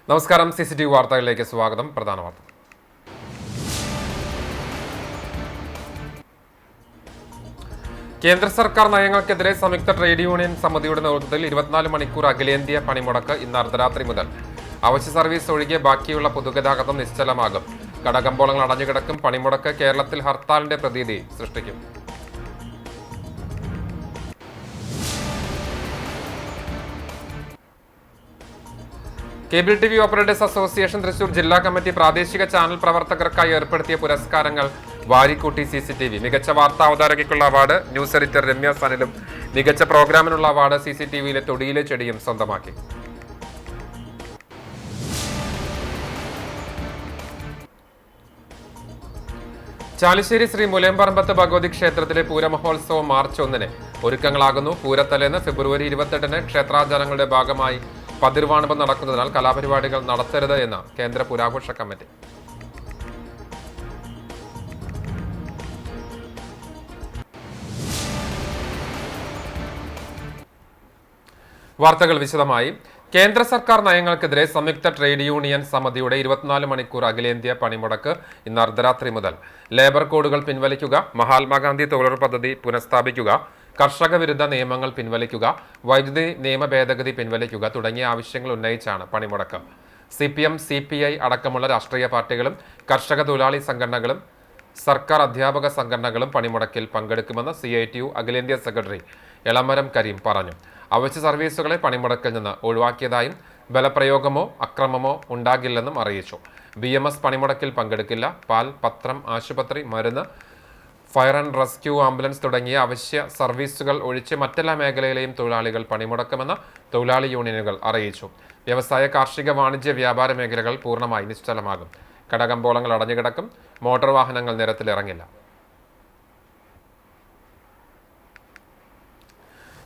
നമസ്കാരം. CCTV വാർത്തകളിലേക്ക് സ്വാഗതം. പ്രധാന വാർത്ത. കേന്ദ്ര സർക്കാർ നയങ്ങൾക്കെതിരെ സംയുക്ത ട്രേഡ് യൂണിയൻ സമിതിയുടെ നേതൃത്വത്തിൽ 24 മണിക്കൂർ അഖിലേന്ത്യാ പണിമുടക്ക് ഇന്ന് അർദ്ധരാത്രി മുതൽ. അവശ്യ സർവീസ് ഒഴികെ ബാക്കിയുള്ള പൊതുഗതാഗതം നിശ്ചലമാകും. കടകമ്പോളങ്ങൾ അടഞ്ഞുകിടക്കും. പണിമുടക്ക് കേരളത്തിൽ ഹർത്താലിന്റെ പ്രതീതി സൃഷ്ടിക്കും. Cable TV operators association Thrissur ജില്ലാ കമ്മിറ്റി പ്രാദേശിക ചാനൽ പ്രവർത്തകർക്കായി ഏർപ്പെടുത്തിയ പുരസ്കാരങ്ങൾ വാരിക്കൂട്ടി CCTV. മികച്ച വാർത്താ അവതാരകയ്ക്കുള്ള അവാർഡ് ന്യൂസ് എഡിറ്റർ രമ്യ സനിലും മികച്ച പ്രോഗ്രാമിനുള്ള അവാർഡ് CCTVയിലെ തൊടിയിലെ ചെടിയും സ്വന്തമാക്കി. ചാലിശ്ശേരി ശ്രീ മുലയമ്പറമ്പത്ത് ഭഗവതി ക്ഷേത്രത്തിലെ പൂരമഹോത്സവം മാർച്ച് 1-ന് ഒരുക്കങ്ങളാകുന്നു. പൂരത്തലേന്ന് ഫെബ്രുവരി 28-ന് ക്ഷേത്രാചാരങ്ങളുടെ ഭാഗമായി പതിർവാണിപം നടക്കുന്നതിനാൽ കലാപരിപാടികൾ നടത്തരുത് എന്ന് കേന്ദ്ര പുരാഘോഷ കമ്മിറ്റി. വാർത്തകൾ വിശദമായി. കേന്ദ്ര സർക്കാർ നയങ്ങൾക്കെതിരെ സംയുക്ത ട്രേഡ് യൂണിയൻ സമിതിയുടെ 24 മണിക്കൂർ അഖിലേന്ത്യാ പണിമുടക്ക് ഇന്ന് അർദ്ധരാത്രി മുതൽ. ലേബർ കോഡുകൾ പിൻവലിക്കുക, മഹാത്മാഗാന്ധി തൊഴിലുറപ്പ് പദ്ധതി പുനഃസ്ഥാപിക്കുക, കർഷക വിരുദ്ധ നിയമങ്ങൾ പിൻവലിക്കുക, വൈദ്യുതി നിയമ ഭേദഗതി പിൻവലിക്കുക തുടങ്ങിയ ആവശ്യങ്ങൾ ഉന്നയിച്ചാണ് പണിമുടക്ക്. CPM, CPI അടക്കമുള്ള രാഷ്ട്രീയ പാർട്ടികളും കർഷക തൊഴിലാളി സംഘടനകളും സർക്കാർ അധ്യാപക സംഘടനകളും പണിമുടക്കിൽ പങ്കെടുക്കുമെന്ന് CITU അഖിലേന്ത്യാ സെക്രട്ടറി എളമരം കരീം പറഞ്ഞു. അവശ്യ സർവീസുകളെ പണിമുടക്കിൽ നിന്ന് ഒഴിവാക്കിയതായും ബലപ്രയോഗമോ അക്രമമോ ഉണ്ടാകില്ലെന്നും അറിയിച്ചു. BMS പണിമുടക്കിൽ പങ്കെടുക്കില്ല. പാൽ, പത്രം, ആശുപത്രി, മരുന്ന്, ഫയർ ആൻഡ് റെസ്ക്യൂ, ആംബുലൻസ് തുടങ്ങിയ അവശ്യ സർവീസുകൾ ഒഴിച്ച് മറ്റെല്ലാ മേഖലയിലെയും തൊഴിലാളികൾ പണിമുടക്കുമെന്ന് തൊഴിലാളി യൂണിയനുകൾ അറിയിച്ചു. വ്യവസായ, കാർഷിക, വാണിജ്യ, വ്യാപാര മേഖലകൾ പൂർണ്ണമായി നിശ്ചലമാകും. കടകമ്പോളങ്ങൾ അടഞ്ഞുകിടക്കും. മോട്ടോർ വാഹനങ്ങൾ നിരത്തിലിറങ്ങില്ല.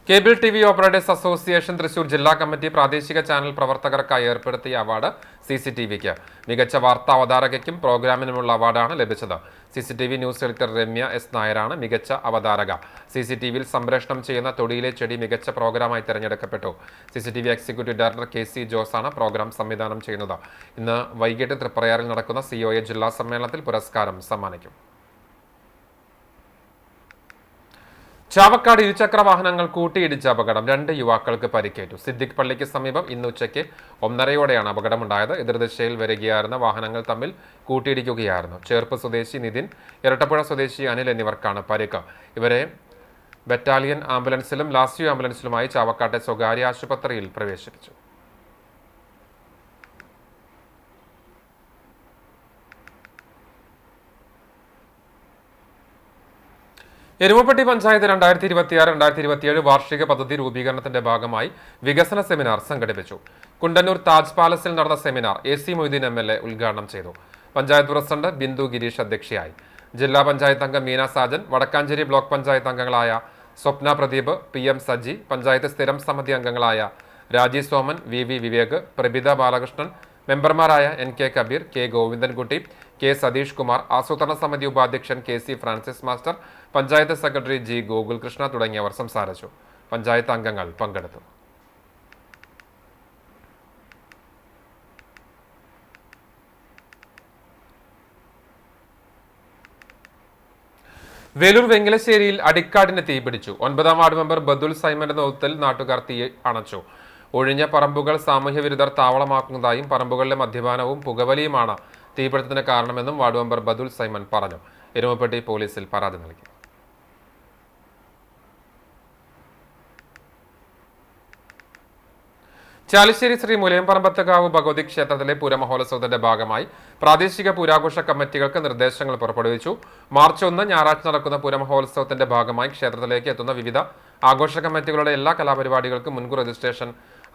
Cable TV operators association Thrissur ജില്ലാ കമ്മിറ്റി പ്രാദേശിക ചാനൽ പ്രവർത്തകർക്കായി ഏർപ്പെടുത്തിയ അവാർഡ് CCTVക്ക്. മികച്ച വാർത്താ അവതാരകയ്ക്കും പ്രോഗ്രാമിനുമുള്ള അവാർഡാണ് ലഭിച്ചത്. CCTV news editor Ramya S. നായരാണ് മികച്ച അവതാരക. CCTVയിൽ സംപ്രേഷണം ചെയ്യുന്ന തൊടിയിലെ ചെടി മികച്ച പ്രോഗ്രാമായി തിരഞ്ഞെടുക്കപ്പെട്ടു. CCTV എക്സിക്യൂട്ടീവ് ഡയറക്ടർ KC ജോസാണ് പ്രോഗ്രാം സംവിധാനം ചെയ്യുന്നത്. ഇന്ന് വൈകിട്ട് തൃപ്രയാറിൽ നടക്കുന്ന COA ജില്ലാ സമ്മേളനത്തിൽ പുരസ്കാരം സമ്മാനിക്കും. ചാവക്കാട് ഇരുചക്ര വാഹനങ്ങൾ കൂട്ടിയിടിച്ച അപകടം. 2 യുവാക്കൾക്ക് പരിക്കേറ്റു. സിദ്ദിഖ് പള്ളിക്ക് സമീപം ഇന്ന് ഉച്ചയ്ക്ക് 1:30-ഓടെയാണ് അപകടമുണ്ടായത്. എതിർദിശയിൽ വരികയായിരുന്ന വാഹനങ്ങൾ തമ്മിൽ കൂട്ടിയിടിക്കുകയായിരുന്നു. ചേർപ്പ് സ്വദേശി നിതിൻ, ഇരട്ടപ്പുഴ സ്വദേശി അനിൽ എന്നിവർക്കാണ് പരിക്ക്. ഇവരെ ബറ്റാലിയൻ ആംബുലൻസിലും ലാസ്യു ആംബുലൻസിലുമായി ചാവക്കാട്ടെ സ്വകാര്യ ആശുപത്രിയിൽ പ്രവേശിപ്പിച്ചു. എരുമപ്പെട്ടി പഞ്ചായത്ത് 2026-2027 വാർഷിക പദ്ധതി രൂപീകരണത്തിന്റെ ഭാഗമായി വികസന സെമിനാർ സംഘടിപ്പിച്ചു. കുണ്ടന്നൂർ താജ് പാലസിൽ നടന്ന സെമിനാർ AC മൊയ്തീൻ MLA ഉദ്ഘാടനം ചെയ്തു. പഞ്ചായത്ത് പ്രസിഡന്റ് ബിന്ദു ഗിരീഷ് അധ്യക്ഷയായി. ജില്ലാ പഞ്ചായത്ത് അംഗം മീന സാജൻ, വടക്കാഞ്ചേരി ബ്ലോക്ക് പഞ്ചായത്ത് അംഗങ്ങളായ സ്വപ്ന പ്രദീപ്, PM സജി, പഞ്ചായത്ത് സ്ഥിരം സമിതി അംഗങ്ങളായ രാജി സോമൻ, VV വിവേക്, പ്രഭിത ബാലകൃഷ്ണൻ, മെമ്പർമാരായ NK Kabir, K Govindankutty, K Satheesh Kumar, ആസൂത്രണ സമിതി ഉപാധ്യക്ഷൻ KC Francis master, panchayat secretary G Gokulkrishna തുടങ്ങിയവർ സംസാരിച്ചു. പഞ്ചായത്ത് അംഗങ്ങൾ പങ്കെടുത്തു. വേലൂർ വെങ്ങലശ്ശേരിയിൽ അടിക്കാടിന് തീപിടിച്ചു. 9ാം വാർഡ് മെമ്പർ ബദുൽ സൈമന്റെ നേതൃത്വത്തിൽ നാട്ടുകാർ തീ അണച്ചു. ഒഴിഞ്ഞ പറമ്പുകൾ സാമൂഹ്യ വിരുദ്ധർ താവളമാക്കുന്നതായും പറമ്പുകളിലെ മദ്യപാനവും പുകവലിയുമാണ് തീപിടുത്തത്തിന് കാരണമെന്നും വാർഡ് മെമ്പർ ബദുൽ സൈമൻ പറഞ്ഞു. എരുമപ്പെട്ടി പോലീസിൽ പരാതി നൽകി. ചാലിശ്ശേരി ശ്രീ മുലയമ്പറമ്പത്തുകാവ് ഭഗവതി ക്ഷേത്രത്തിലെ പൂരമഹോത്സവത്തിന്റെ ഭാഗമായി പ്രാദേശിക പുരാഘോഷ കമ്മിറ്റികൾക്ക് നിർദ്ദേശങ്ങൾ പുറപ്പെടുവിച്ചു. മാർച്ച് 1 ഞായറാഴ്ച നടക്കുന്ന പൂരമഹോത്സവത്തിന്റെ ഭാഗമായി ക്ഷേത്രത്തിലേക്ക് എത്തുന്ന വിവിധ ആഘോഷ കമ്മിറ്റികളുടെ എല്ലാ കലാപരിപാടികൾക്കും മുൻകൂർ രജിസ്ട്രേഷൻ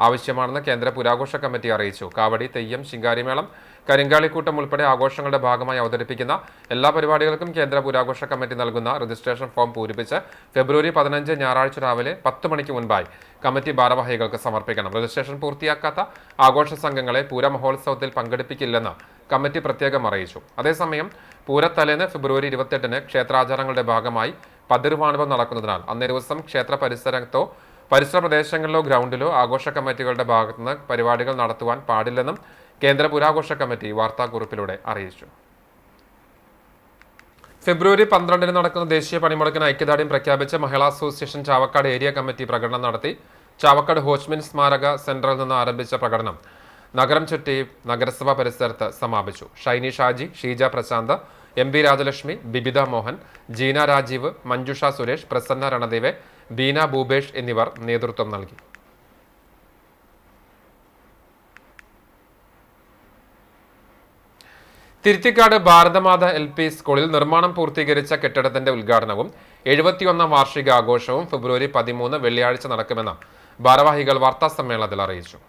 ആവശ്യമാണെന്ന് കേന്ദ്ര പുരാഘോഷ കമ്മിറ്റി അറിയിച്ചു. കാവടി, തെയ്യം, ശിങ്കാരിമേളം, കരിങ്കാളിക്കൂട്ടം ഉൾപ്പെടെ ആഘോഷങ്ങളുടെ ഭാഗമായി അവതരിപ്പിക്കുന്ന എല്ലാ പരിപാടികൾക്കും കേന്ദ്ര പുരാഘോഷ കമ്മിറ്റി നൽകുന്ന രജിസ്ട്രേഷൻ ഫോം പൂരിപ്പിച്ച് ഫെബ്രുവരി 15 ഞായറാഴ്ച രാവിലെ 10 മണിക്ക് മുൻപായി കമ്മിറ്റി ഭാരവാഹികൾക്ക് സമർപ്പിക്കണം. രജിസ്ട്രേഷൻ പൂർത്തിയാക്കാത്ത ആഘോഷ സംഘങ്ങളെ പൂരമഹോത്സവത്തിൽ പങ്കെടുപ്പിക്കില്ലെന്ന് കമ്മിറ്റി പ്രത്യേകം അറിയിച്ചു. അതേസമയം പൂരത്തലേന്ന് ഫെബ്രുവരി 28-ന് ക്ഷേത്രാചാരങ്ങളുടെ ഭാഗമായി പതിർവാണിപം നടക്കുന്നതിനാൽ അന്നേ ദിവസം ക്ഷേത്ര പരിസരത്തോ പരിസര പ്രദേശങ്ങളിലോ ഗ്രൗണ്ടിലോ ആഘോഷ കമ്മിറ്റികളുടെ ഭാഗത്തുനിന്ന് പരിപാടികൾ നടത്തുവാൻ പാടില്ലെന്നും കേന്ദ്ര പുരാഘോഷ കമ്മിറ്റി വാർത്താക്കുറിപ്പിലൂടെ അറിയിച്ചു. ഫെബ്രുവരി 12 നടക്കുന്ന ദേശീയ പണിമുടക്കിന് ഐക്യദാർഢ്യം പ്രഖ്യാപിച്ച മഹിളാ അസോസിയേഷൻ ചാവക്കാട് ഏരിയ കമ്മിറ്റി പ്രകടനം നടത്തി. ചാവക്കാട് ഹോച്ച്മിൻ സ്മാരക സെന്ററിൽ നിന്ന് ആരംഭിച്ച പ്രകടനം നഗരം ചുറ്റി നഗരസഭാ പരിസരത്ത് സമാപിച്ചു. ഷൈനി ഷാജി, ഷീജ പ്രശാന്ത്, MP രാജലക്ഷ്മി, ബിബിത മോഹൻ, ജീന രാജീവ്, മഞ്ജുഷ സുരേഷ്, പ്രസന്ന രണദേവെ, ബീന ഭൂപേഷ് എന്നിവർ നേതൃത്വം നൽകി. തിരുത്തിക്കാട് ഭാരതമാത LP സ്കൂളിൽ നിർമ്മാണം പൂർത്തീകരിച്ച കെട്ടിടത്തിന്റെ ഉദ്ഘാടനവും 71ാം വാർഷികാഘോഷവും ഫെബ്രുവരി 13 വെള്ളിയാഴ്ച നടക്കുമെന്ന് ഭാരവാഹികൾ വാർത്താസമ്മേളനത്തിൽ അറിയിച്ചു.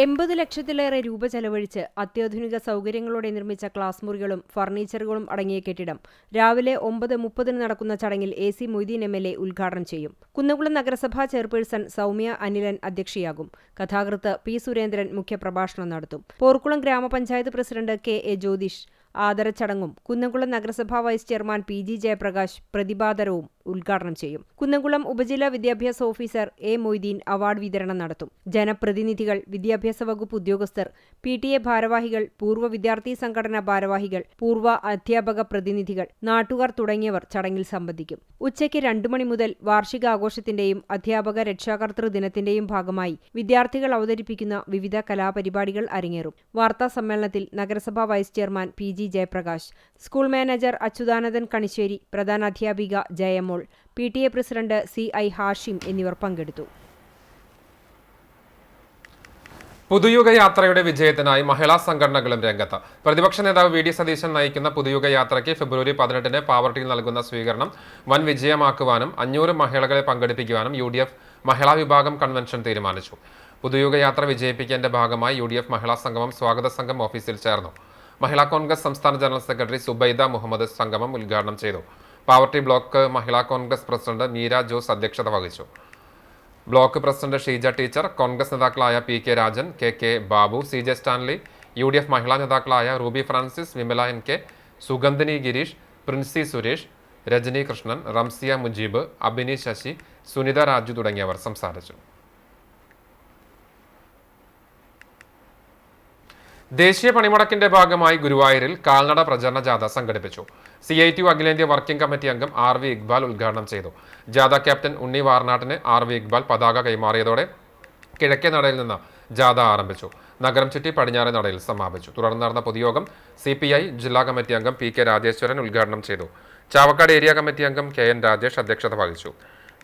80 ലക്ഷത്തിലേറെ രൂപ ചെലവഴിച്ച് അത്യാധുനിക സൗകര്യങ്ങളോടെ നിർമ്മിച്ച ക്ലാസ് മുറികളും ഫർണിച്ചറുകളും അടങ്ങിയ കെട്ടിടം രാവിലെ 9:30 നടക്കുന്ന ചടങ്ങിൽ AC മൊയ്തീൻ MLA ഉദ്ഘാടനം ചെയ്യും. കുന്നംകുളം നഗരസഭാ ചെയർപേഴ്സൺ സൗമ്യ അനിലൻ അധ്യക്ഷയാകും. കഥാകൃത്ത് P. സുരേന്ദ്രൻ മുഖ്യപ്രഭാഷണം നടത്തും. പോർക്കുളം ഗ്രാമപഞ്ചായത്ത് പ്രസിഡന്റ് KA ജ്യോതിഷ് ആദരച്ചടങ്ങും കുന്നംകുളം നഗരസഭാ വൈസ് ചെയർമാൻ PG ജയപ്രകാശ് പ്രതിഭാദരവും ഉദ്ഘാടനം ചെയ്യും. കുന്നംകുളം ഉപജില്ലാ വിദ്യാഭ്യാസ ഓഫീസർ A. മൊയ്തീൻ അവാർഡ് വിതരണം നടത്തും. ജനപ്രതിനിധികൾ, വിദ്യാഭ്യാസ വകുപ്പ് ഉദ്യോഗസ്ഥർ, PTA ഭാരവാഹികൾ, പൂർവ്വ വിദ്യാർത്ഥി സംഘടനാ ഭാരവാഹികൾ, പൂർവ്വ അധ്യാപക പ്രതിനിധികൾ, നാട്ടുകാർ തുടങ്ങിയവർ ചടങ്ങിൽ സംബന്ധിക്കും. ഉച്ചയ്ക്ക് 2 മണി മുതൽ വാർഷികാഘോഷത്തിന്റെയും അധ്യാപക രക്ഷാകർതൃ ദിനത്തിന്റെയും ഭാഗമായി വിദ്യാർത്ഥികൾ അവതരിപ്പിക്കുന്ന വിവിധ കലാപരിപാടികൾ അരങ്ങേറും. വാർത്താ സമ്മേളനത്തിൽ നഗരസഭാ vice chairman PG Jayaprakash, school manager Achuthanandan Kanisseri, പ്രധാനാധ്യാപിക Jayamol, PTA president CI Hashim എന്നിവർ പങ്കെടുത്തു. പുതുയുഗ യാത്രയുടെ വിജയത്തിനായി മഹിളാ സംഘടനകളും രംഗത്ത്. പ്രതിപക്ഷ നേതാവ് VD സതീശൻ നയിക്കുന്ന പുതുയുഗ യാത്രയ്ക്ക് ഫെബ്രുവരി 18 പാവർട്ടിയിൽ നൽകുന്ന സ്വീകരണം വൻ വിജയമാക്കുവാനും 500 മഹിളകളെ പങ്കെടുപ്പിക്കുവാനും UDF മഹിളാ വിഭാഗം കൺവെൻഷൻ തീരുമാനിച്ചു. പുതുയുഗ യാത്ര വിജയിപ്പിക്കേണ്ട ഭാഗമായി UDF മഹിളാ സംഗമം സ്വാഗത സംഘം ഓഫീസിൽ ചേർന്നു. മഹിളാ കോൺഗ്രസ് സംസ്ഥാന ജനറൽ സെക്രട്ടറി സുബൈദ മുഹമ്മദ് സംഗമം ഉദ്ഘാടനം ചെയ്തു. പാവർട്ടി ബ്ലോക്ക് മഹിളാ കോൺഗ്രസ് പ്രസിഡന്റ് മീര ജോസ് അധ്യക്ഷത വഹിച്ചു. Block president Sheeja teacher, Congress നേതാക്കളായ PK Rajan, KK Babu, CJ Stanley, UDF മഹിളാ നേതാക്കളായ Ruby Francis, Vimala NK, സുഗന്ധിനി Girish, Princy Suresh, Rajani Krishnan, Ramsiya Mujeeb, അബിനി Sasi, Sunitha Raju തുടങ്ങിയവർ സംസാരിച്ചു. ദേശീയ പണിമുടക്കിന്റെ ഭാഗമായി ഗുരുവായൂരിൽ കാൽനട പ്രചരണ ജാഥ സംഘടിപ്പിച്ചു. CITU അഖിലേന്ത്യാ വർക്കിംഗ് കമ്മിറ്റി അംഗം RV ഇക്ബാൽ ഉദ്ഘാടനം ചെയ്തു. ജാഥ ക്യാപ്റ്റൻ ഉണ്ണി വാർനാട്ടിന് RV ഇക്ബാൽ പതാക കൈമാറിയതോടെ കിഴക്കേ നടയിൽ നിന്ന് ജാഥ ആരംഭിച്ചു. നഗരം ചുറ്റി പടിഞ്ഞാറേ നടയിൽ സമാപിച്ചു. തുടർന്ന് നടന്ന പൊതുയോഗം CPI ജില്ലാ കമ്മിറ്റി അംഗം PK രാജേശ്വരൻ ഉദ്ഘാടനം ചെയ്തു. ചാവക്കാട് ഏരിയ കമ്മിറ്റി അംഗം KN രാജേഷ് അധ്യക്ഷത വഹിച്ചു.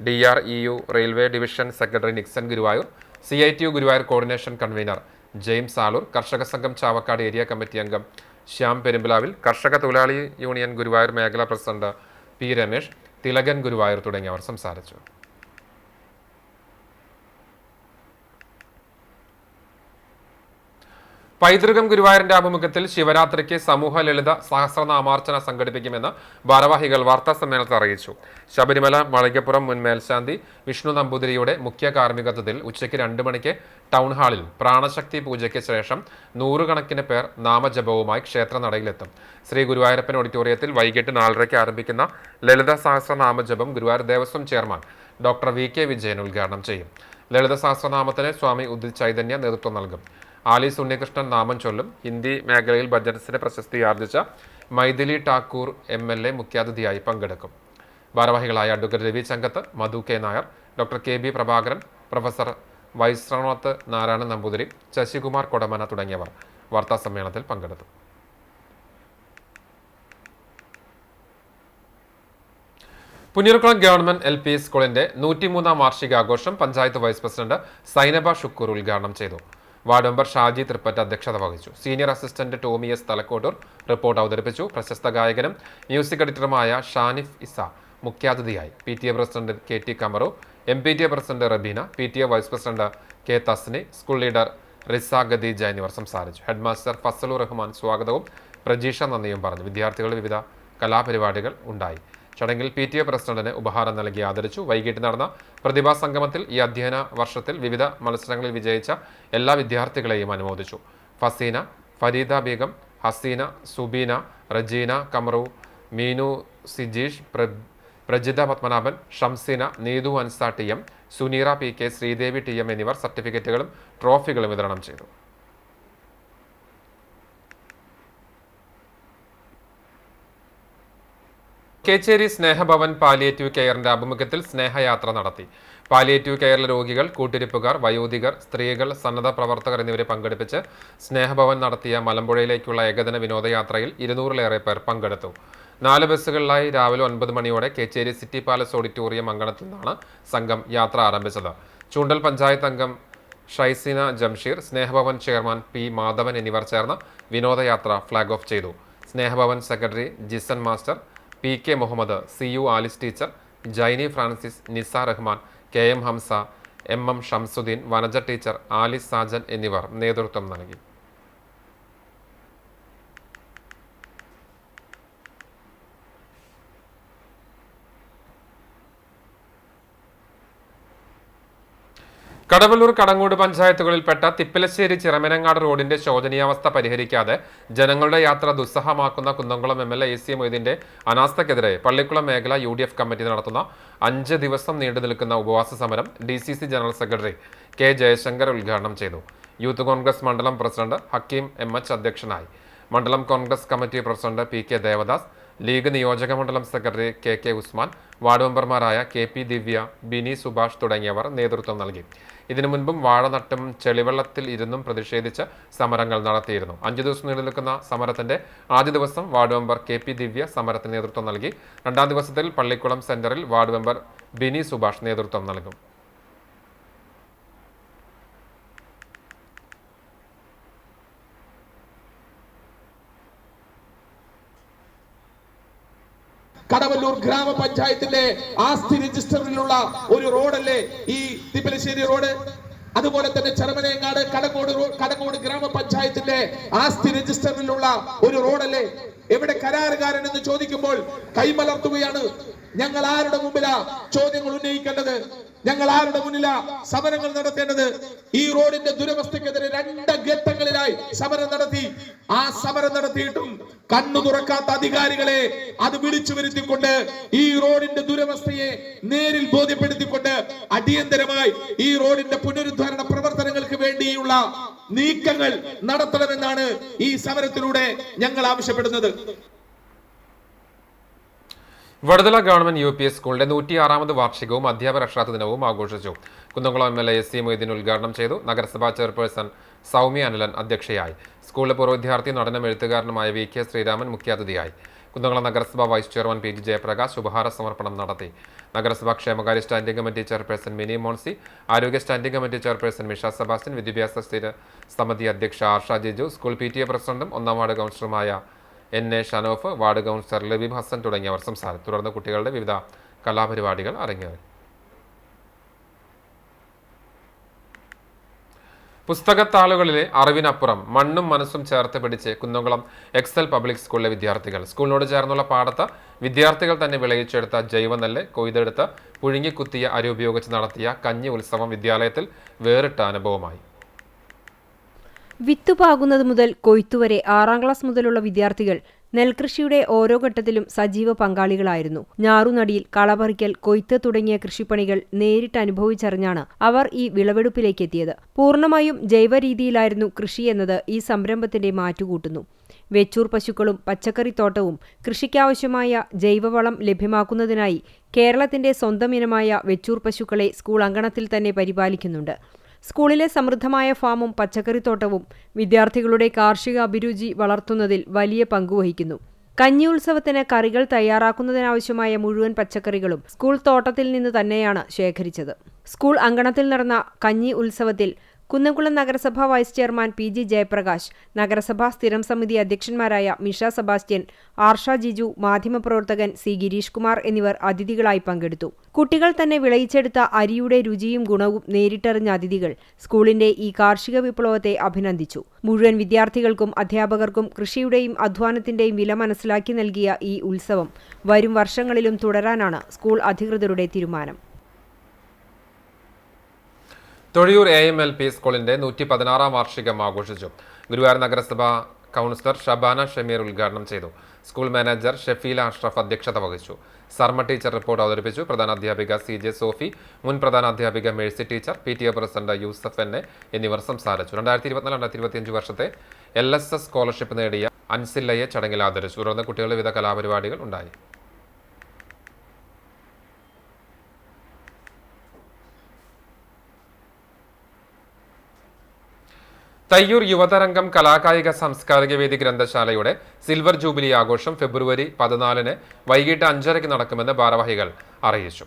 DREU railway division secretary Nixon Guruvayur, CITU Guruvayur coordination convener James Alur, കർഷക സംഘം ചാവക്കാട് ഏരിയ കമ്മിറ്റി അംഗം ശ്യാം പെരുമ്പിലാവിൽ, കർഷക തൊഴിലാളി യൂണിയൻ ഗുരുവായൂർ മേഖലാ പ്രസിഡന്റ് P. രമേശ്, തിലകൻ ഗുരുവായൂർ തുടങ്ങിയവർ സംസാരിച്ചു. പൈതൃകം ഗുരുവായൂരിന്റെ ആഭിമുഖ്യത്തിൽ ശിവരാത്രിക്ക് സമൂഹ ലളിത സഹസ്രനാമാർച്ചന സംഘടിപ്പിക്കുമെന്ന് ഭാരവാഹികൾ വാർത്താ സമ്മേളനത്തിൽ അറിയിച്ചു. ശബരിമല മളികപ്പുറം മുൻ മേൽശാന്തി വിഷ്ണു നമ്പൂതിരിയുടെ മുഖ്യ കാർമ്മികത്വത്തിൽ ഉച്ചയ്ക്ക് 2 മണിക്ക് ടൗൺ ഹാളിൽ പ്രാണശക്തി പൂജയ്ക്ക് ശേഷം 100 കണക്കിന് പേർ നാമജപവുമായി ക്ഷേത്രനടയിലെത്തും. ശ്രീ ഗുരുവായൂരപ്പൻ ഓഡിറ്റോറിയത്തിൽ വൈകിട്ട് 4:30 ആരംഭിക്കുന്ന ലളിത സഹസ്രനാമജപം Guruvayur Devaswom chairman doctor VK Vijayan ഉദ്ഘാടനം ചെയ്യും. ലളിത സഹസ്രനാമത്തിന് സ്വാമി ഉദിത് ചൈതന്യ നേതൃത്വം നൽകും. ആലീസ് ഉണ്ണികൃഷ്ണൻ നാമം ചൊല്ലും. ഹിന്ദി മേഖലയിൽ ഭജൻസിന് പ്രശസ്തി ആർജിച്ച മൈഥിലി ഠാക്കൂർ MLA മുഖ്യാതിഥിയായി പങ്കെടുക്കും. ഭാരവാഹികളായ advocate Ravi Changath, Madhu K. Nair, doctor KB Prabhakaran, professor Vaishranoth Narayanan Namboothiri, Sasikumar Kodamana തുടങ്ങിയവർ വാർത്താസമ്മേളനത്തിൽ പങ്കെടുത്തു. പുന്നൂർക്കുളം ഗവൺമെന്റ് LP സ്കൂളിന്റെ 103ാം വാർഷികാഘോഷം പഞ്ചായത്ത് വൈസ് പ്രസിഡന്റ് സൈനബ ഷുക്കൂർ ഉദ്ഘാടനം ചെയ്തു. വാർഡ് മെമ്പർ ഷാജി തൃപ്പറ്റ അധ്യക്ഷത വഹിച്ചു. Senior assistant Tomy S. Thalakkottur report അവതരിപ്പിച്ചു. പ്രശസ്ത ഗായകനും മ്യൂസിക് എഡിറ്ററുമായ ഷാനിഫ് ഇസ മുഖ്യാതിഥിയായി. PTA president KT Kamaru, MPTA president Rabeena, PTA vice president K. Thasni, school leader റിസ ഖദീജ എന്നിവർ സംസാരിച്ചു. ഹെഡ്മാസ്റ്റർ ഫസലു റഹ്മാൻ സ്വാഗതവും പ്രജീഷ നന്ദിയും പറഞ്ഞു. വിദ്യാർത്ഥികളുടെ വിവിധ കലാപരിപാടികൾ ഉണ്ടായി. ചടങ്ങിൽ PTA പ്രസിഡന്റിന് ഉപഹാരം നൽകി ആദരിച്ചു. വൈകിട്ട് നടന്ന പ്രതിഭാ സംഗമത്തിൽ ഈ അധ്യയന വർഷത്തിൽ വിവിധ മത്സരങ്ങളിൽ വിജയിച്ച എല്ലാ വിദ്യാർത്ഥികളെയും അനുമോദിച്ചു. ഫസീന, ഫരീദ ബീഗം, ഹസീന, സുബീന, റജീന കമറു, Meenu Sijeesh, Prajitha Padmanabhan, Shamseena, Neethu Ansa TM, Suneera PK, Sridevi TM എന്നിവർ സർട്ടിഫിക്കറ്റുകളും ട്രോഫികളും വിതരണം ചെയ്തു. കേച്ചേരി സ്നേഹഭവൻ പാലിയേറ്റീവ് കെയറിന്റെ ആഭിമുഖ്യത്തിൽ സ്നേഹയാത്ര നടത്തി. പാലിയേറ്റീവ് കെയറിലെ രോഗികൾ, കൂട്ടിരിപ്പുകാർ, വയോധികർ, സ്ത്രീകൾ, സന്നദ്ധ പ്രവർത്തകർ എന്നിവരെ പങ്കെടുപ്പിച്ച് സ്നേഹഭവൻ നടത്തിയ മലമ്പുഴയിലേക്കുള്ള ഏകദിന വിനോദയാത്രയിൽ 200-ലേറെ പേർ പങ്കെടുത്തു. 4 ബസ്സുകളിലായി രാവിലെ 9 മണിയോടെ കേച്ചേരി സിറ്റി പാലസ് ഓഡിറ്റോറിയം അങ്കണത്തിൽ നിന്നാണ് സംഘം യാത്ര ആരംഭിച്ചത്. ചൂണ്ടൽ പഞ്ചായത്ത് അംഗം ഷൈസിന ജംഷീർ, സ്നേഹഭവൻ ചെയർമാൻ പി മാധവൻ എന്നിവർ ചേർന്ന് വിനോദയാത്ര ഫ്ളാഗ് ഓഫ് ചെയ്തു. Snehabhavan secretary Jisan master, P K Muhammad, CU Alice teacher, Jaini Francis, Nisa Rahman, KM Hamsa, MM Shamsuddin, Vanaja teacher, Alice Sajan എന്നിവർ നേതൃത്വം നൽകി. കടവല്ലൂർ കടങ്ങോട് പഞ്ചായത്തുകളിൽപ്പെട്ട തിപ്പലശ്ശേരി ചിറമനങ്ങാട് റോഡിന്റെ ശോചനീയാവസ്ഥ പരിഹരിക്കാതെ ജനങ്ങളുടെ യാത്ര ദുസ്സഹമാക്കുന്ന കുന്നംകുളം MLA AC മൊയ്തീന്റെ അനാസ്ഥയ്ക്കെതിരെ പള്ളിക്കുളം മേഖല UDF കമ്മിറ്റി നടത്തുന്ന 5 ദിവസം നീണ്ടു നിൽക്കുന്ന ഉപവാസ സമരം DCC general secretary K Jaishankar ഉദ്ഘാടനം ചെയ്തു. യൂത്ത് കോൺഗ്രസ് മണ്ഡലം പ്രസിഡന്റ് ഹക്കീം MH അധ്യക്ഷനായി. മണ്ഡലം Congress committee president PK Devadas, League നിയോജക മണ്ഡലം സെക്രട്ടറി KK ഉസ്മാൻ, വാർഡ് മെമ്പർമാരായ KP ദിവ്യ, ബിനി സുഭാഷ് തുടങ്ങിയവർ നേതൃത്വം നൽകി. ഇതിനു മുൻപും വാഴ നട്ടും ചെളിവെള്ളത്തിൽ ഇരുന്നും പ്രതിഷേധിച്ച് സമരങ്ങൾ നടത്തിയിരുന്നു. 5 ദിവസം നീണ്ടു നിൽക്കുന്ന സമരത്തിന്റെ ആദ്യ ദിവസം വാർഡ് മെമ്പർ KP ദിവ്യ സമരത്തിന് നേതൃത്വം നൽകി. 2ാം ദിവസത്തിൽ പള്ളിക്കുളം സെന്ററിൽ വാർഡ് മെമ്പർ ബിനി സുഭാഷ് നേതൃത്വം നൽകും. കടവല്ലൂർ ഗ്രാമപഞ്ചായത്തിന്റെ ആസ്തി രജിസ്റ്ററിലുള്ള ഒരു റോഡല്ലേ ഈ തിപ്പലശ്ശേരി റോഡ്. അതുപോലെ തന്നെ ചെറുമനേങ്ങാട് കടങ്ങോട് ഗ്രാമപഞ്ചായത്തിന്റെ ആസ്തി രജിസ്റ്ററിലുള്ള ഒരു റോഡല്ലേ. എവിടെ കരാറുകാരൻ എന്ന് ചോദിക്കുമ്പോൾ കൈമലർത്തുകയാണ്. ഞങ്ങൾ ആരുടെ മുമ്പിലാ ചോദ്യങ്ങൾ ഉന്നയിക്കേണ്ടത്? ഞങ്ങൾ ആരുടെ മുന്നിലാ സമരങ്ങൾ നടത്തേണ്ടത്? ഈ റോഡിന്റെ ദുരവസ്ഥക്കെതിരെ 2 ഘട്ടങ്ങളിലായി സമരം നടത്തി. ആ സമരം നടത്തിയിട്ടും കണ്ണു തുറക്കാത്ത അധികാരികളെ അത് വിളിച്ചു വരുത്തിക്കൊണ്ട് ഈ റോഡിന്റെ ദുരവസ്ഥയെ നേരിൽ ബോധ്യപ്പെടുത്തിക്കൊണ്ട് അടിയന്തരമായി ഈ റോഡിന്റെ പുനരുദ്ധാരണ പ്രവർത്തനങ്ങൾക്ക് വേണ്ടിയുള്ള നീക്കങ്ങൾ നടത്തണമെന്നാണ് ഈ സമരത്തിലൂടെ ഞങ്ങൾ ആവശ്യപ്പെടുന്നത്. വടുതല ഗവൺമെന്റ് UP സ്കൂളിന്റെ 106ാമത് വാർഷികവും അധ്യാപക രക്ഷാകർതൃ ദിനവും ആഘോഷിച്ചു. കുന്നംകുളം MLA AC മൊയ്തീൻ ഉദ്ഘാടനം ചെയ്തു. നഗരസഭാ ചെയർപേഴ്സൺ സൗമ്യ അനിലൻ അധ്യക്ഷയായി. സ്കൂളിലെ പൂർവ്വ വിദ്യാർത്ഥി നടനും എഴുത്തുകാരനുമായ VK ശ്രീരാമൻ മുഖ്യാതിഥിയായി. കുന്നംകുളം നഗരസഭാ വൈസ് ചെയർമാൻ PG ജയപ്രകാശ് ഉപഹാര സമർപ്പണം നടത്തി. നഗരസഭാ ക്ഷേമകാര്യ standing committee chairperson Mini Moncy, ആരോഗ്യ standing committee chairperson Misha Sebastian, വിദ്യാഭ്യാസ സ്ഥിര സമിതി അധ്യക്ഷ ആർഷ ജിജു, സ്കൂൾ PTA പ്രസിഡന്റും 1ാം വാർഡ് കൗൺസിലറുമായ NA Shanof, ward councillor Labeeb Hasan തുടങ്ങിയവർ സംസാരിച്ചു. തുടർന്ന് കുട്ടികളുടെ വിവിധ കലാപരിപാടികൾ അരങ്ങേറി. പുസ്തകത്താളുകളിലെ അറിവിനപ്പുറം മണ്ണും മനസ്സും ചേർത്ത് പിടിച്ച് കുന്നംകുളം എക്സൽ പബ്ലിക് സ്കൂളിലെ വിദ്യാർത്ഥികൾ സ്കൂളിനോട് ചേർന്നുള്ള പാടത്ത് വിദ്യാർത്ഥികൾ തന്നെ വിളയിച്ചെടുത്ത ജൈവനെല്ല് കൊയ്തെടുത്ത് പുഴുങ്ങിക്കുത്തിയ അരി ഉപയോഗിച്ച് നടത്തിയ കഞ്ഞി ഉത്സവം വിദ്യാലയത്തിൽ വേറിട്ട അനുഭവമായി. വിത്തുപാകുന്നത് മുതൽ കൊയ്ത്തുവരെ 6ാം ക്ലാസ് മുതലുള്ള വിദ്യാർത്ഥികൾ നെൽകൃഷിയുടെ ഓരോ ഘട്ടത്തിലും സജീവ പങ്കാളികളായിരുന്നു. ഞാറുനടിയിൽ, കളപറിക്കൽ, കൊയ്ത്ത് തുടങ്ങിയ കൃഷിപ്പണികൾ നേരിട്ട് അനുഭവിച്ചറിഞ്ഞാണ് അവർ ഈ വിളവെടുപ്പിലേക്ക് എത്തിയത്. പൂർണ്ണമായും ജൈവ രീതിയിലായിരുന്നു കൃഷി എന്നത് ഈ സംരംഭത്തിന്റെ മാറ്റുകൂട്ടുന്നു. വെച്ചൂർ പശുക്കളും പച്ചക്കറിത്തോട്ടവും കൃഷിക്കാവശ്യമായ ജൈവവളം ലഭ്യമാക്കുന്നതിനായി കേരളത്തിന്റെ സ്വന്തം ഇനമായ വെച്ചൂർ പശുക്കളെ സ്കൂൾ അങ്കണത്തിൽ തന്നെ പരിപാലിക്കുന്നുണ്ട്. സ്കൂളിലെ സമൃദ്ധമായ ഫാമും പച്ചക്കറിത്തോട്ടവും വിദ്യാർത്ഥികളുടെ കാർഷിക അഭിരുചി വളർത്തുന്നതിൽ വലിയ പങ്കുവഹിക്കുന്നു. കഞ്ഞി ഉത്സവത്തിന് കറികൾ തയ്യാറാക്കുന്നതിനാവശ്യമായ മുഴുവൻ പച്ചക്കറികളും സ്കൂൾ തോട്ടത്തിൽ നിന്ന് തന്നെയാണ് ശേഖരിച്ചത്. സ്കൂൾ അങ്കണത്തിൽ നടന്ന കഞ്ഞി ഉത്സവത്തിൽ കുന്നംകുളം നഗരസഭാ വൈസ് ചെയർമാൻ PG ജയപ്രകാശ്, നഗരസഭാ സ്ഥിരം സമിതി അധ്യക്ഷന്മാരായ മിഷ സെബാസ്റ്റ്യൻ, ആർഷ ജിജു, മാധ്യമപ്രവർത്തകൻ C ഗിരീഷ് കുമാർ എന്നിവർ അതിഥികളായി പങ്കെടുത്തു. കുട്ടികൾ തന്നെ വിളയിച്ചെടുത്ത അരിയുടെ രുചിയും ഗുണവും നേരിട്ടറിഞ്ഞ അതിഥികൾ സ്കൂളിന്റെ ഈ കാർഷിക വിപ്ലവത്തെ അഭിനന്ദിച്ചു. മുഴുവൻ വിദ്യാർത്ഥികൾക്കും അധ്യാപകർക്കും കൃഷിയുടെയും അധ്വാനത്തിന്റെയും വില മനസ്സിലാക്കി നൽകിയ ഈ ഉത്സവം വരും വർഷങ്ങളിലും തുടരാനാണ് സ്കൂൾ അധികൃതരുടെ തീരുമാനം. തൊഴിയൂർ AMLP സ്കൂളിന്റെ 116ാം വാർഷികം ആഘോഷിച്ചു. ഗുരുവായൂർ നഗരസഭ കൗൺസിലർ ഷബാന ഷമീർ ഉദ്ഘാടനം ചെയ്തു. സ്കൂൾ മാനേജർ ഷെഫീല അഷ്റഫ് അധ്യക്ഷത വഹിച്ചു. സർമ ടീച്ചർ റിപ്പോർട്ട് അവതരിപ്പിച്ചു. പ്രധാനാധ്യാപിക CJ സോഫി, മുൻ പ്രധാനാധ്യാപിക Mercy teacher, PTA president Yusuf NA എന്നിവർ സംസാരിച്ചു. 2024-2025 വർഷത്തെ LSS സ്കോളർഷിപ്പ് നേടിയ അൻസില്ലയെ ചടങ്ങിൽ ആദരിച്ചു. തുടർന്ന് കുട്ടികളുടെ വിവിധ കലാപരിപാടികൾ ഉണ്ടായി. തയ്യൂർ യുവതരംഗം കലാകായിക സാംസ്കാരിക വേദി ഗ്രന്ഥശാലയുടെ സിൽവർ ജൂബിലി ആഘോഷം ഫെബ്രുവരി 14 വൈകിട്ട് 5:30 നടക്കുമെന്ന് ഭാരവാഹികൾ അറിയിച്ചു.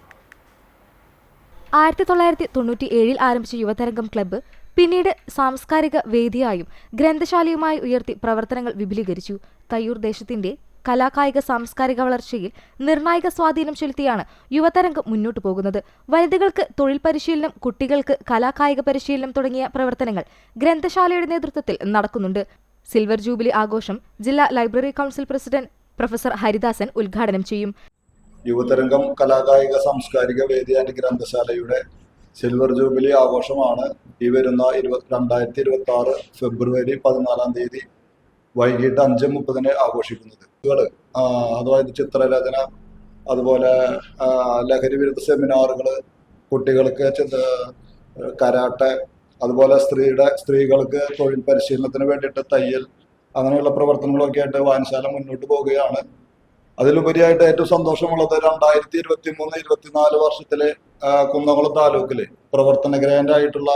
1997 ആരംഭിച്ച യുവതരംഗം ക്ലബ്ബ് പിന്നീട് സാംസ്കാരിക വേദിയായും ഗ്രന്ഥശാലയുമായി ഉയർത്തി പ്രവർത്തനങ്ങൾ വിപുലീകരിച്ചു. തയ്യൂർ ദേശത്തിന്റെ കലാകായിക സാംസ്കാരിക വളർച്ചയിൽ നിർണായക സ്വാധീനം ചെലുത്തിയാണ് യുവതരംഗം മുന്നോട്ടു പോകുന്നത്. വനിതകൾക്ക് തൊഴിൽ പരിശീലനം, കുട്ടികൾക്ക് കലാകായിക പരിശീലനം തുടങ്ങിയ പ്രവർത്തനങ്ങൾ ഗ്രന്ഥശാലയുടെ നേതൃത്വത്തിൽ നടക്കുന്നുണ്ട്. സിൽവർ ജൂബിലി ആഘോഷം ജില്ലാ library council president professor Haridasan ഉദ്ഘാടനം ചെയ്യും. യുവതരംഗം കലാകായിക സാംസ്കാരിക വേദി ആൻഡ് ഗ്രന്ഥശാലയുടെ സിൽവർ ജൂബിലി ആഘോഷമാണ് ഈ വരുന്ന 2026 ഫെബ്രുവരി 14 വൈകിട്ട് 5:30 ആഘോഷിക്കുന്നത്. അതായത് ചിത്രരചന, അതുപോലെ ലഹരി വിരുദ്ധ സെമിനാറുകൾ, കുട്ടികൾക്ക് കരാട്ടെ, അതുപോലെ സ്ത്രീകൾക്ക് തൊഴിൽ പരിശീലനത്തിന് വേണ്ടിയിട്ട് തയ്യൽ, അങ്ങനെയുള്ള പ്രവർത്തനങ്ങളൊക്കെ ആയിട്ട് വായനശാല മുന്നോട്ട് പോവുകയാണ്. അതിലുപരിയായിട്ട് ഏറ്റവും സന്തോഷമുള്ളത് 2023-24 വർഷത്തിലെ കുന്നംകുളം താലൂക്കിലെ പ്രവർത്തന ഗ്രാൻഡായിട്ടുള്ള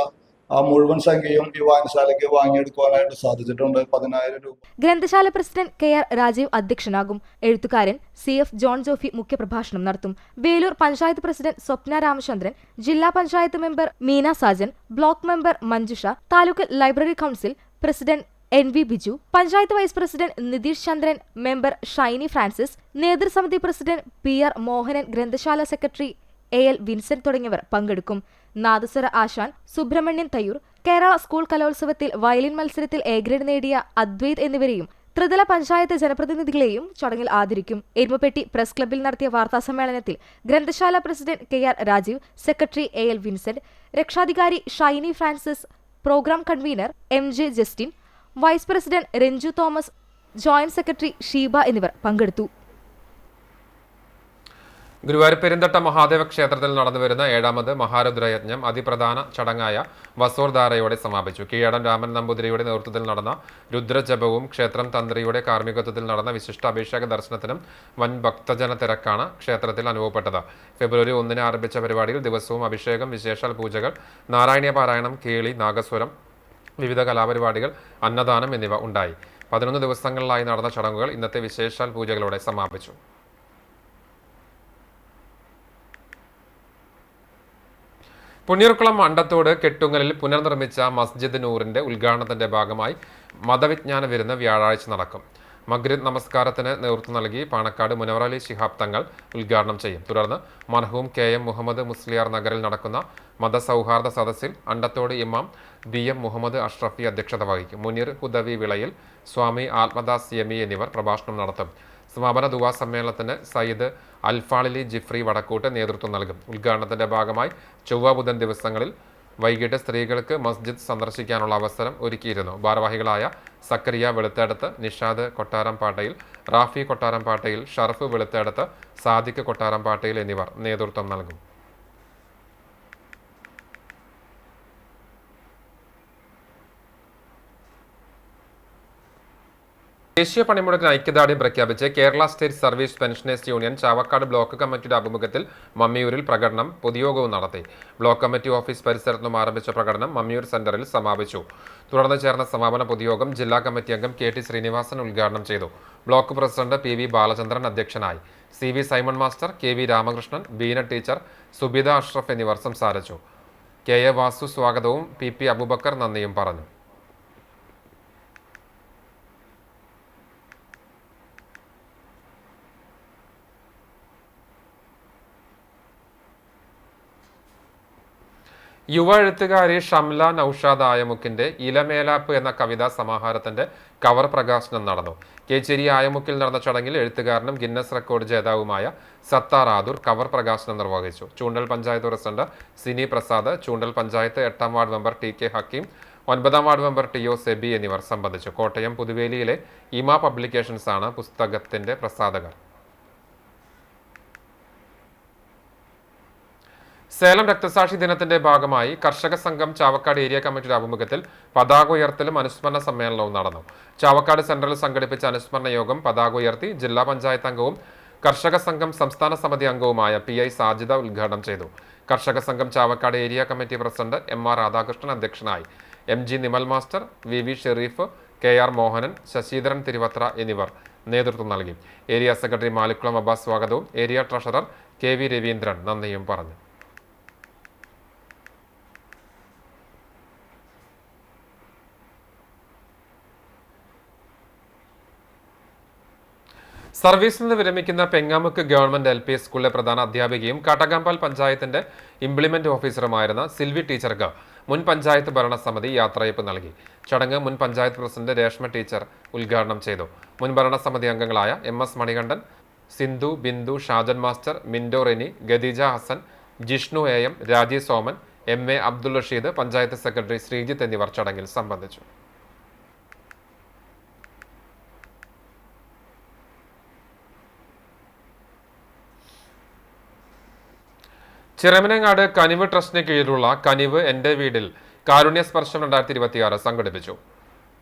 ആ മുഴുവൻ സംഖ്യയും ഈ വായനശാലയ്ക്ക് വാങ്ങിയെടുക്കുവാനായിട്ട് സാധിച്ചിട്ടുണ്ട്. 10,000 രൂപ. ഗ്രന്ഥശാല പ്രസിഡന്റ് KR രാജീവ് അധ്യക്ഷനാകും. എഴുത്തുകാരൻ CF ജോൺ ജോഫി മുഖ്യപ്രഭാഷണം നടത്തും. വേലൂർ പഞ്ചായത്ത് പ്രസിഡന്റ് സ്വപ്ന രാമചന്ദ്രൻ, ജില്ലാ panchayat member Meena Sajan, block member Manjusha, taluk library council president NV Biju, panchayat vice president Nitheesh Chandran, member Shiny Francis, നേതൃസമിതി പ്രസിഡന്റ് PR മോഹനൻ, ഗ്രന്ഥശാല സെക്രട്ടറി AL വിൻസെന്റ് തുടങ്ങിയവർ പങ്കെടുക്കും. നാദസ്വര ആശാൻ സുബ്രഹ്മണ്യൻ തയ്യൂർ, കേരള സ്കൂൾ കലോത്സവത്തിൽ വയലിൻ മത്സരത്തിൽ A ഗ്രേഡ് നേടിയ അദ്വൈത് എന്നിവരെയും ത്രിതല പഞ്ചായത്ത് ജനപ്രതിനിധികളെയും ചടങ്ങിൽ ആദരിക്കും. എരുമപ്പെട്ടി പ്രസ് ക്ലബ്ബിൽ നടത്തിയ വാർത്താസമ്മേളനത്തിൽ ഗ്രന്ഥശാല president KR Rajeev, secretary AL Vincent, രക്ഷാധികാരി Shiny Francis, programme convener MJ Justin, vice president Ranju Thomas, joint secretary Sheeba എന്നിവർ പങ്കെടുത്തു. ഗുരുവായൂർ പെരുന്തട്ട മഹാദേവ ക്ഷേത്രത്തിൽ നടന്നുവരുന്ന 7ാമത് മഹാരുദ്രയജ്ഞം അതിപ്രധാന ചടങ്ങായ വസോർധാരയോടെ സമാപിച്ചു. കീഴടൻ രാമൻ നമ്പൂതിരിയുടെ നേതൃത്വത്തിൽ നടന്ന രുദ്രജപവും ക്ഷേത്രം തന്ത്രിയുടെ കാർമ്മികത്വത്തിൽ നടന്ന വിശിഷ്ട അഭിഷേക ദർശനത്തിനും വൻ ഭക്തജന തിരക്കാണ് ക്ഷേത്രത്തിൽ അനുഭവപ്പെട്ടത്. ഫെബ്രുവരി 1 ആരംഭിച്ച പരിപാടിയിൽ ദിവസവും അഭിഷേകം, വിശേഷാൽ പൂജകൾ, നാരായണീയ പാരായണം, കേളി, നാഗസ്വരം, വിവിധ കലാപരിപാടികൾ, അന്നദാനം എന്നിവ ഉണ്ടായി. 11 ദിവസങ്ങളിലായി നടന്ന ചടങ്ങുകൾ ഇന്നത്തെ വിശേഷാൽ പൂജകളോടെ സമാപിച്ചു. പുന്നീർകുളം അണ്ടത്തോട് കെട്ടുങ്ങലിൽ പുനർനിർമ്മിച്ച മസ്ജിദ് നൂറിന്റെ ഉദ്ഘാടനത്തിന്റെ ഭാഗമായി മതവിജ്ഞാന വിരുന്ന് വ്യാഴാഴ്ച നടക്കും. മഗ്രിബ് നമസ്കാരത്തിന് നേതൃത്വം നൽകി പാണക്കാട് മുനവർ അലി ശിഹാബ് തങ്ങൾ ഉദ്ഘാടനം ചെയ്യും. തുടർന്ന് മർഹൂം KM മുഹമ്മദ് മുസ്ലിയാർ നഗറിൽ നടക്കുന്ന മതസൗഹാർദ്ദ സദസ്സിൽ അണ്ടത്തോട് ഇമാം BM മുഹമ്മദ് അഷ്റഫി അധ്യക്ഷത വഹിക്കും. മുനീർ ഹുദവി വിളയിൽ, സ്വാമി ആത്മദാസ് യമി എന്നിവർ പ്രഭാഷണം നടത്തും. സമാപന ദുആ സമ്മേളനത്തിന് സയ്യിദ് അൽഫാളിലി ജിഫ്രി വടക്കൂട്ട് നേതൃത്വം നൽകും. ഉദ്ഘാടനത്തിന്റെ ഭാഗമായി ചൊവ്വ ബുധൻ ദിവസങ്ങളിൽ വൈകിട്ട് സ്ത്രീകൾക്ക് മസ്ജിദ് സന്ദർശിക്കാനുള്ള അവസരം ഒരുക്കിയിരുന്നു. ഭാരവാഹികളായ സക്കരിയ വെളുത്തേടത്ത്, നിഷാദ് കൊട്ടാരംപാട്ടയിൽ, റാഫി കൊട്ടാരംപാട്ടയിൽ, ഷറഫ് വെളുത്തേടത്ത്, സാദിഖ് കൊട്ടാരംപാട്ടയിൽ എന്നിവർ നേതൃത്വം നൽകും. ദേശീയ പണിമുടക്കിന് ഐക്യദാർഢ്യം പ്രഖ്യാപിച്ച് Kerala state service pensioners union Chavakkad block കമ്മിറ്റിയുടെ ആഭിമുഖ്യത്തിൽ മമ്മിയൂരിൽ പ്രകടനം പൊതുയോഗവും നടത്തി. ബ്ലോക്ക് കമ്മിറ്റി ഓഫീസ് പരിസരത്ത് നിന്നും ആരംഭിച്ച പ്രകടനം മമ്മിയൂർ സെന്ററിൽ സമാപിച്ചു. തുടർന്ന് ചേർന്ന സമാപന പൊതുയോഗം ജില്ലാ കമ്മിറ്റി അംഗം KT ശ്രീനിവാസൻ ഉദ്ഘാടനം ചെയ്തു. ബ്ലോക്ക് പ്രസിഡന്റ് PV ബാലചന്ദ്രൻ അധ്യക്ഷനായി. CV Simon master, KV Ramakrishnan, Beena teacher, Subitha Ashraf എന്നിവർ സംസാരിച്ചു. KA വാസു സ്വാഗതവും PP അബൂബക്കർ നന്ദിയും പറഞ്ഞു. യുവ എഴുത്തുകാരി ഷംല നൌഷാദ് ആയമുക്കിന്റെ ഇലമേലാപ്പ് എന്ന കവിതാ സമാഹാരത്തിന്റെ കവർ പ്രകാശനം നടന്നു. കേച്ചേരി ആയമുക്കിൽ നടന്ന ചടങ്ങിൽ എഴുത്തുകാരനും ഗിന്നസ് റെക്കോർഡ് ജേതാവുമായ സത്താർ ആദൂർ കവർ പ്രകാശനം നിർവഹിച്ചു. ചൂണ്ടൽ പഞ്ചായത്ത് പ്രസിഡന്റ് സിനി പ്രസാദ്, ചൂണ്ടൽ പഞ്ചായത്ത് 8ാം വാർഡ് മെമ്പർ TK ഹക്കീം, 9ാം വാർഡ് മെമ്പർ TO സെബി എന്നിവർ സംബന്ധിച്ചു. കോട്ടയം പുതുവേലിയിലെ ഇമ പബ്ലിക്കേഷൻസ് ആണ് പുസ്തകത്തിന്റെ പ്രസാധകർ. സേലം രക്തസാക്ഷി ദിനത്തിന്റെ ഭാഗമായി കർഷക സംഘം ചാവക്കാട് ഏരിയ കമ്മിറ്റിയുടെ ആഭിമുഖ്യത്തിൽ പതാക ഉയർത്തലും അനുസ്മരണ സമ്മേളനവും നടന്നു. ചാവക്കാട് സെന്ററിൽ സംഘടിപ്പിച്ച അനുസ്മരണ യോഗം പതാക ഉയർത്തി ജില്ലാ പഞ്ചായത്ത് അംഗവും കർഷക സംഘം സംസ്ഥാന സമിതി അംഗവുമായ PI സാജിദ ഉദ്ഘാടനം ചെയ്തു. കർഷക സംഘം Chavakkad area committee president MR Radhakrishnan അധ്യക്ഷനായി. MG Nimal master, VV Sharif, KR Mohanan, Sasidharan Thiruvathra എന്നിവർ നേതൃത്വം നൽകി. ഏരിയ സെക്രട്ടറി മാലിക്കുളം അബ്ബാസ് സ്വാഗതവും ഏരിയ ട്രഷറർ KV രവീന്ദ്രൻ നന്ദിയും പറഞ്ഞു. സർവീസിൽ നിന്ന് വിരമിക്കുന്ന പെങ്ങാമുക്ക് ഗവൺമെന്റ് LP സ്കൂളിലെ പ്രധാന അധ്യാപികയും കാട്ടകമ്പാൽ പഞ്ചായത്തിന്റെ ഇംപ്ലിമെന്റ് ഓഫീസറുമായിരുന്ന സിൽവി ടീച്ചർക്ക് മുൻ പഞ്ചായത്ത് ഭരണസമിതി യാത്രയയപ്പ് നൽകി. ചടങ്ങ് മുൻ പഞ്ചായത്ത് പ്രസിഡന്റ് രേഷ്മ ടീച്ചർ ഉദ്ഘാടനം ചെയ്തു. മുൻ ഭരണസമിതി അംഗങ്ങളായ MS Manikandan, Sindhu, Bindu, Shajan master, Mindo Reni, Khadeeja Hasan, Jishnu AM, Raji Soman, MA Abdul Rasheed, panchayat secretary Sreejith എന്നിവർ ചടങ്ങിൽ സംബന്ധിച്ചു. ചിറമനങ്ങാട് കനിവ് ട്രസ്റ്റിന് കീഴിലുള്ള കനിവ് എൻ്റെ വീടിൽ കാരുണ്യ സ്പർശം 2026 സംഘടിപ്പിച്ചു.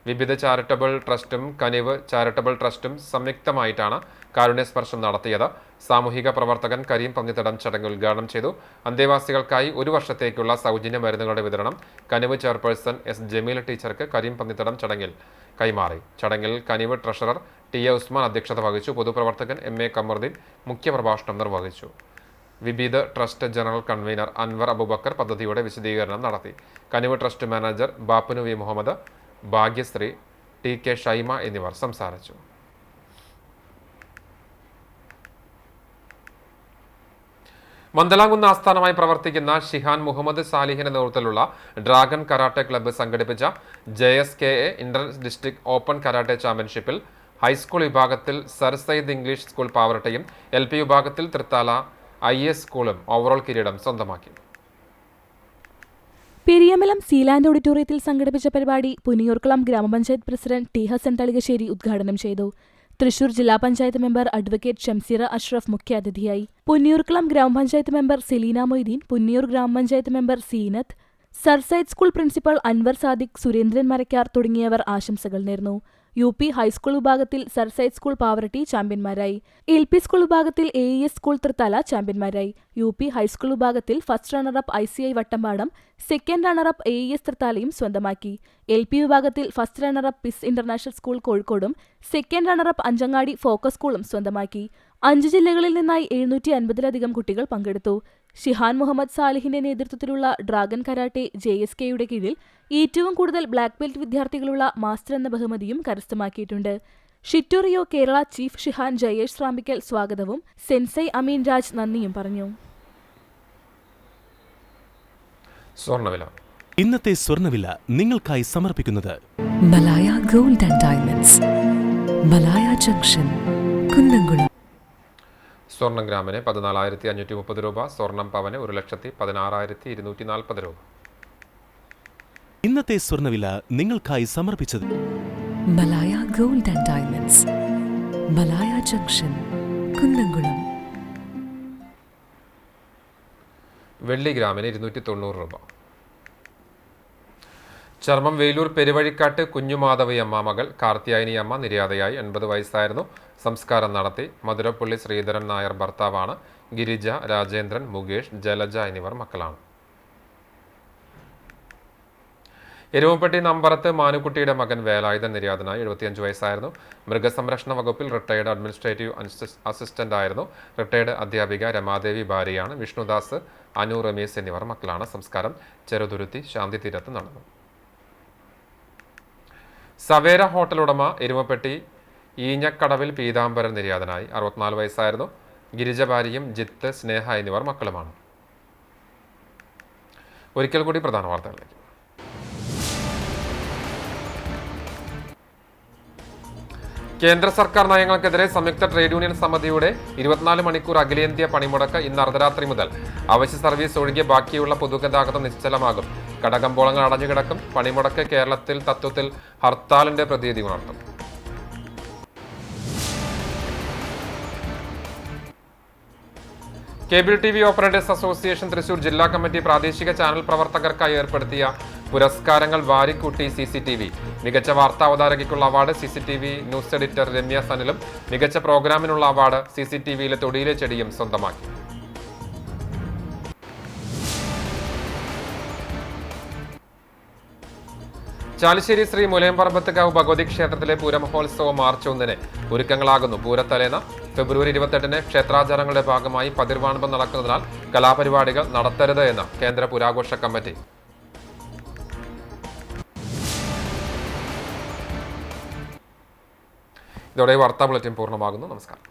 വിവിധ ചാരിറ്റബിൾ ട്രസ്റ്റും കനിവ് ചാരിറ്റബിൾ ട്രസ്റ്റും സംയുക്തമായിട്ടാണ് കാരുണ്യ സ്പർശം നടത്തിയത്. സാമൂഹിക പ്രവർത്തകൻ കരീം പന്നിത്തടം ചടങ്ങ് ഉദ്ഘാടനം ചെയ്തു. അന്തേവാസികൾക്കായി 1 വർഷത്തേക്കുള്ള സൗജന്യ മരുന്നുകളുടെ വിതരണം കനിവ് ചെയർപേഴ്സൺ S ജമീല ടീച്ചർക്ക് കരീം പന്നിത്തടം ചടങ്ങിൽ കൈമാറി. ചടങ്ങിൽ കനിവ് ട്രഷറർ TA ഉസ്മാൻ അധ്യക്ഷത വഹിച്ചു. പൊതുപ്രവർത്തകൻ MA കമറുദ്ദീൻ മുഖ്യപ്രഭാഷണം നിർവഹിച്ചു. വിവിധ trust general convener Anwar Abubakar പദ്ധതിയുടെ വിശദീകരണം നടത്തി. Kanivu trust manager Bappunu V Muhammad, Bhagyasree, TK Shaima എന്നിവർ സംസാരിച്ചു. മന്ദലാംകുന്ന് ആസ്ഥാനമായി പ്രവർത്തിക്കുന്ന ഷിഹാൻ മുഹമ്മദ് സാലിഹിന്റെ നേതൃത്വത്തിലുള്ള ഡ്രാഗൺ കരാട്ടെ ക്ലബ്ബ് സംഘടിപ്പിച്ച JSKA inter district open karate ചാമ്പ്യൻഷിപ്പിൽ ഹൈസ്കൂൾ വിഭാഗത്തിൽ സർ സയ്യിദ് ഇംഗ്ലീഷ് സ്കൂൾ പാവറട്ടയും LP വിഭാഗത്തിൽ തൃത്താല IS സ്കൂളും ഓവറോൾ കിരീടം സ്വന്തമാക്കി. പെരിയമലം സീലാൻഡ് ഓഡിറ്റോറിയത്തിൽ സംഘടിപ്പിച്ച പരിപാടി പുന്നിയൂർക്കുളം ഗ്രാമപഞ്ചായത്ത് പ്രസിഡന്റ് T ഹസൻ തളികശ്ശേരി ഉദ്ഘാടനം ചെയ്തു. തൃശൂർ ജില്ലാ പഞ്ചായത്ത് മെമ്പർ അഡ്വക്കേറ്റ് ഷംസീറ അഷ്റഫ് മുഖ്യാതിഥിയായി. പുന്നിയൂർക്കുളം ഗ്രാമപഞ്ചായത്ത് മെമ്പർ സെലീന മൊയ്തീൻ, പുന്നിയൂർ ഗ്രാമപഞ്ചായത്ത് member Seenath, sir Syed school principal Anwar Sadiq, Surendran Marakkar തുടങ്ങിയവർ ആശംസകൾ നേർന്നു. UP ഹൈസ്കൂൾ വിഭാഗത്തിൽ സർ സയ്യിദ് സ്കൂൾ പാവറട്ടി ചാമ്പ്യന്മാരായി. LP സ്കൂൾ വിഭാഗത്തിൽ AES സ്കൂൾ തൃത്താല ചാമ്പ്യന്മാരായി. UP ഹൈസ്കൂൾ വിഭാഗത്തിൽ first runner up ICI Vattampadam, second runner up AES തൃത്താലയും സ്വന്തമാക്കി. LP വിഭാഗത്തിൽ first runner up PIS international school കോഴിക്കോടും സെക്കൻഡ് റണ്ണറപ്പ് അഞ്ചങ്ങാടി ഫോക്കസ് സ്കൂളും സ്വന്തമാക്കി. 5 ജില്ലകളിൽ നിന്നായി 750-ലധികം കുട്ടികൾ പങ്കെടുത്തു. ഷിഹാൻ മുഹമ്മദ് സാലിഹിന്റെ നേതൃത്വത്തിലുള്ള ഡ്രാഗൺ കരാട്ടെ JSKയുടെ കീഴിൽ ഏറ്റവും കൂടുതൽ ബ്ലാക്ക് ബെൽറ്റ് വിദ്യാർത്ഥികളുള്ള മാസ്റ്റർ എന്ന ബഹുമതിയും കരസ്ഥമാക്കിയിട്ടുണ്ട്. ഷിറ്റോറിയോ കേരള ചീഫ് ഷിഹാൻ ജയേഷ് റാമ്പിക്കൽ സ്വാഗതവും സെൻസൈ അമീൻ രാജ് നന്ദിയും പറഞ്ഞു. സ്വർണ്ണവില. ഇന്നത്തെ സ്വർണ്ണവില നിങ്ങൾക്കായി സമർപ്പിക്കുന്നത് Malaya gold and diamonds, Malaya junction, Kunnamkulam. സ്വർണ്ണം ഗ്രാമിന് 14,530 രൂപ, സ്വർണം പവന് 1,16,240 രൂപ. ഇന്നത്തെ സ്വർണ്ണവില നിങ്ങൾക്കായി സമർപ്പിച്ചത് Malaya gold and diamonds, Malaya junction, Kunnamkulam. വെള്ളി ഗ്രാമിന് 290 രൂപ. ചർമ്മം വേലൂർ പെരുവഴിക്കാട്ട് കുഞ്ഞുമാധവി അമ്മ മകൾ കാർത്തിയായനി അമ്മ നിര്യാതയായി. 80 വയസ്സായിരുന്നു. സംസ്കാരം നടത്തി. മധുരപ്പള്ളി ശ്രീധരൻ നായർ ഭർത്താവാണ്. ഗിരിജ, രാജേന്ദ്രൻ, മുകേഷ്, ജലജ എന്നിവർ മക്കളാണ്. എരുമപ്പെട്ടി നമ്പറത്ത് മാനുക്കുട്ടിയുടെ മകൻ വേലായുധൻ നിര്യാതനായി. 75 വയസ്സായിരുന്നു. മൃഗസംരക്ഷണ വകുപ്പിൽ റിട്ടയർഡ് അഡ്മിനിസ്ട്രേറ്റീവ് അസിസ്റ്റന്റ് ആയിരുന്നു. റിട്ടയർഡ് അധ്യാപിക രമാദേവി ഭാര്യയാണ്. വിഷ്ണുദാസ്, അനു, രമേശ് എന്നിവർ മക്കളാണ്. സംസ്കാരം ചെറുതുരുത്തി ശാന്തി തീരത്ത് നടന്നു. സവേര ഹോട്ടൽ ഉടമ എരുമപ്പെട്ടി ഈഞ്ഞക്കടവിൽ പീതാംബരൻ നിര്യാതനായി. 64 വയസ്സായിരുന്നു. ഗിരിജ ഭാര്യയും ജിത്ത്, സ്നേഹ എന്നിവർ മക്കളുമാണ്. ഒരിക്കൽ കൂടി പ്രധാന വാർത്തകളിലേക്ക്. കേന്ദ്ര സർക്കാർ നയങ്ങൾക്കെതിരെ സംയുക്ത ട്രേഡ് യൂണിയൻ സമിതിയുടെ 24 മണിക്കൂർ അഖിലേന്ത്യാ പണിമുടക്ക് ഇന്ന് അർദ്ധരാത്രി മുതൽ. അവശ്യ സർവീസ് ഒഴികെ ബാക്കിയുള്ള പൊതുഗതാഗതം നിശ്ചലമാകും. കടകമ്പോളങ്ങൾ അടഞ്ഞുകിടക്കും. പണിമുടക്ക് കേരളത്തിൽ തത്വത്തിൽ ഹർത്താലിന്റെ പ്രതീതി ഉണർത്തും. Cable TV operators association Thrissur ജില്ലാ കമ്മിറ്റി പ്രാദേശിക ചാനൽ പ്രവർത്തകർക്കായി ഏർപ്പെടുത്തിയ പുരസ്കാരങ്ങൾ വാരിക്കൂട്ടി CCTV. മികച്ച വാർത്താ അവതാരകയ്ക്കുള്ള award CCTV news editor Ramya സനിലും മികച്ച പ്രോഗ്രാമിനുള്ള അവാർഡ് CCTVയിലെ തൊടിയിലെ ചെടിയും സ്വന്തമാക്കി. ചാലിശ്ശേരി ശ്രീ മുലയംപറമ്പത്തുകാവ് ഭഗവതി ക്ഷേത്രത്തിലെ പൂരമഹോത്സവം മാർച്ച് 1 ഒരുക്കങ്ങളാകുന്നു. പൂരത്തലേന്ന് ഫെബ്രുവരി 28 ക്ഷേത്രാചാരങ്ങളുടെ ഭാഗമായി പതിർവാണിപ്പം നടക്കുന്നതിനാൽ കലാപരിപാടികൾ നടത്തരുത് എന്ന് കേന്ദ്ര പുരാഘോഷ കമ്മിറ്റി. ഇതോടെ വാർത്താ ബുള്ളറ്റിൻ പൂർണ്ണമാകുന്നു. നമസ്കാരം.